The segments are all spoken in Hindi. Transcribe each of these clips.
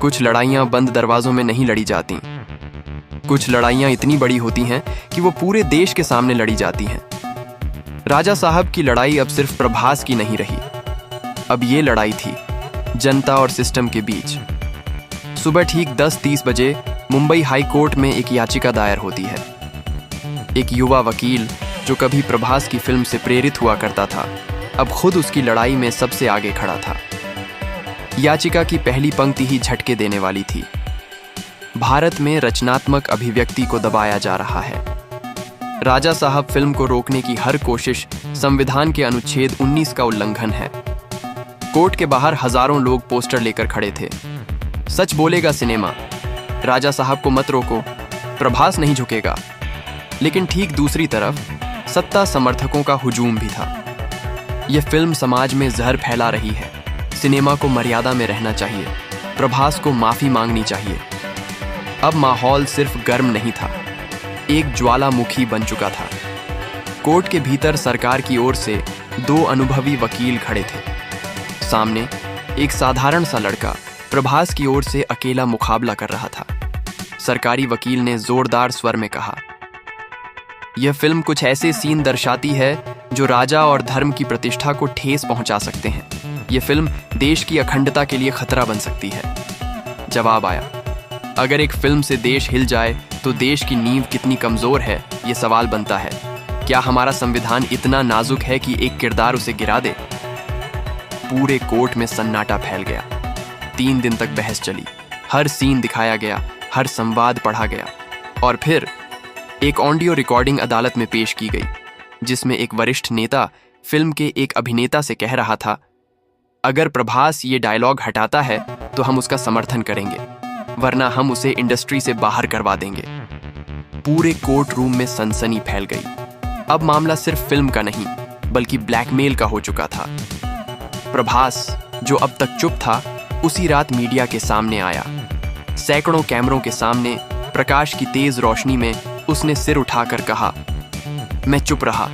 कुछ लड़ाइयाँ बंद दरवाजों में नहीं लड़ी जाती। कुछ लड़ाइयाँ इतनी बड़ी होती हैं कि वो पूरे देश के सामने लड़ी जाती हैं। राजा साहब की लड़ाई अब सिर्फ प्रभास की नहीं रही, अब ये लड़ाई थी जनता और सिस्टम के बीच। सुबह ठीक 10:30 बजे मुंबई हाई कोर्ट में एक याचिका दायर होती है। एक युवा वकील जो कभी प्रभास की फिल्म से प्रेरित हुआ करता था, अब खुद उसकी लड़ाई में सबसे आगे खड़ा था। याचिका की पहली पंक्ति ही झटके देने वाली थी। भारत में रचनात्मक अभिव्यक्ति को दबाया जा रहा है। राजा साहब फिल्म को रोकने की हर कोशिश संविधान के अनुच्छेद 19 का उल्लंघन है। कोर्ट के बाहर हजारों लोग पोस्टर लेकर खड़े थे। सच बोलेगा सिनेमा, राजा साहब को मत रोको, प्रभास नहीं झुकेगा। लेकिन ठीक दूसरी तरफ सत्ता समर्थकों का हुजूम भी था। यह फिल्म समाज में जहर फैला रही है, सिनेमा को मर्यादा में रहना चाहिए, प्रभास को माफी मांगनी चाहिए। अब माहौल सिर्फ गर्म नहीं था, एक ज्वालामुखी बन चुका था। कोर्ट के भीतर सरकार की ओर से 2 अनुभवी वकील खड़े थे। सामने एक साधारण सा लड़का प्रभास की ओर से अकेला मुकाबला कर रहा था। सरकारी वकील ने जोरदार स्वर में कहा, यह फिल्म कुछ ऐसे सीन दर्शाती है जो राजा और धर्म की प्रतिष्ठा को ठेस पहुंचा सकते हैं। यह फिल्म देश की अखंडता के लिए खतरा बन सकती है। जवाब आया, अगर एक फिल्म से देश हिल जाए तो देश की नींव कितनी कमजोर है, यह सवाल बनता है। क्या हमारा संविधान इतना नाजुक है कि एक किरदार उसे गिरा दे? पूरे कोर्ट में सन्नाटा फैल गया। 3 दिन तक बहस चली, हर सीन दिखाया गया, हर संवाद पढ़ा गया। और फिर एक ऑडियो रिकॉर्डिंग अदालत में पेश की गई, जिसमें एक वरिष्ठ नेता फिल्म के एक अभिनेता से कह रहा था, अगर प्रभास ये डायलॉग हटाता है तो हम उसका समर्थन करेंगे, वरना हम उसे इंडस्ट्री से बाहर करवा देंगे। पूरे कोर्ट रूम में सनसनी फैल गई। अब मामला सिर्फ फिल्म का नहीं, बल्कि ब्लैकमेल का हो चुका था। प्रभास, जो अब तक चुप था, उसी रात मीडिया के सामने आया। सैकड़ों कैमरों के सामने प्रकाश की तेज रोशनी में उसने सिर उठाकर कहा, मैं चुप रहा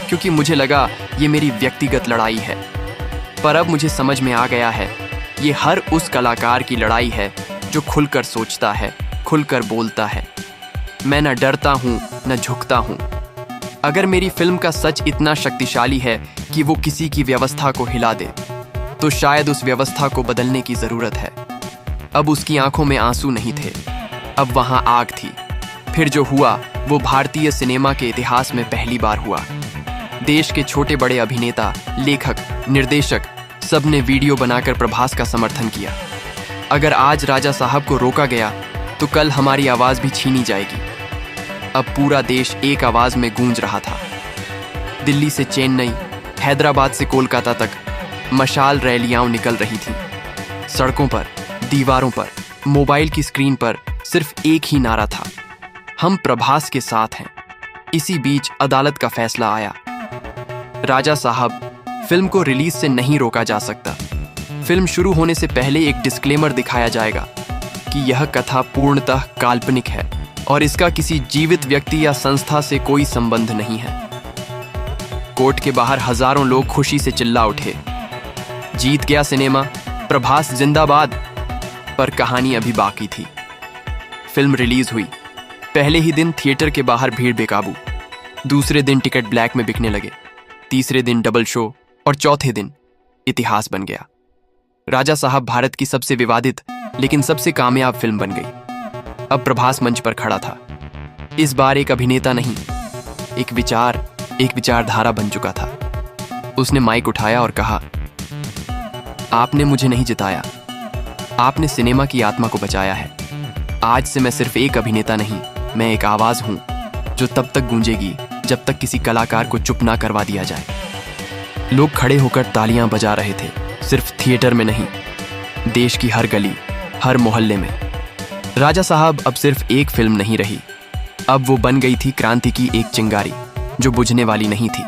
क्योंकि मुझे लगा ये मेरी व्यक्तिगत लड़ाई है। पर अब मुझे समझ में आ गया है, ये हर उस कलाकार की लड़ाई है जो खुलकर सोचता है, खुलकर बोलता है। मैं न डरता हूँ न झुकता हूँ। अगर मेरी फिल्म का सच इतना शक्तिशाली है कि वो किसी की व्यवस्था को हिला दे, तो शायद उस व्यवस्था को बदलने की जरूरत है। अब उसकी आंखों में आंसू नहीं थे, अब वहां आग थी। फिर जो हुआ वो भारतीय सिनेमा के इतिहास में पहली बार हुआ। देश के छोटे बड़े अभिनेता, लेखक, निर्देशक सब ने वीडियो बनाकर प्रभास का समर्थन किया। अगर आज राजा साहब को रोका गया तो कल हमारी आवाज भी छीनी जाएगी। अब पूरा देश एक आवाज में गूंज रहा था। दिल्ली से चेन्नई, हैदराबाद से कोलकाता तक मशाल रैलियां निकल रही थीं। सड़कों पर, दीवारों पर, मोबाइल की स्क्रीन पर सिर्फ एक ही नारा था, हम प्रभास के साथ हैं। इसी बीच अदालत का फैसला आया। राजा साहब फिल्म को रिलीज से नहीं रोका जा सकता। फिल्म शुरू होने से पहले एक डिस्क्लेमर दिखाया जाएगा कि यह कथा पूर्णतः काल्पनिक है और इसका किसी जीवित व्यक्ति या संस्था से कोई संबंध नहीं है। कोर्ट के बाहर हजारों लोग खुशी से चिल्ला उठे, जीत गया सिनेमा, प्रभास जिंदाबाद। पर कहानी अभी बाकी थी। फिल्म रिलीज हुई। पहले ही दिन थिएटर के बाहर भीड़ बेकाबू, दूसरे दिन टिकट ब्लैक में बिकने लगे, तीसरे दिन डबल शो और चौथे दिन इतिहास बन गया। राजा साहब भारत की सबसे विवादित लेकिन सबसे कामयाब फिल्म बन गई। अब प्रभास मंच पर खड़ा था। इस बार एक अभिनेता नहीं, एक विचारधारा बन चुका था। उसने माइक उठाया और कहा, आपने मुझे नहीं जिताया, आपने सिनेमा की आत्मा को बचाया है। आज से मैं सिर्फ एक अभिनेता नहीं, मैं एक आवाज हूं जो तब तक गूंजेगी जब तक किसी कलाकार को चुप ना करवा दिया जाए। लोग खड़े होकर तालियां बजा रहे थे, सिर्फ थिएटर में नहीं, देश की हर गली, हर मोहल्ले में। राजा साहब अब सिर्फ एक फिल्म नहीं रही, अब वो बन गई थी क्रांति की एक चिंगारी जो बुझने वाली नहीं थी।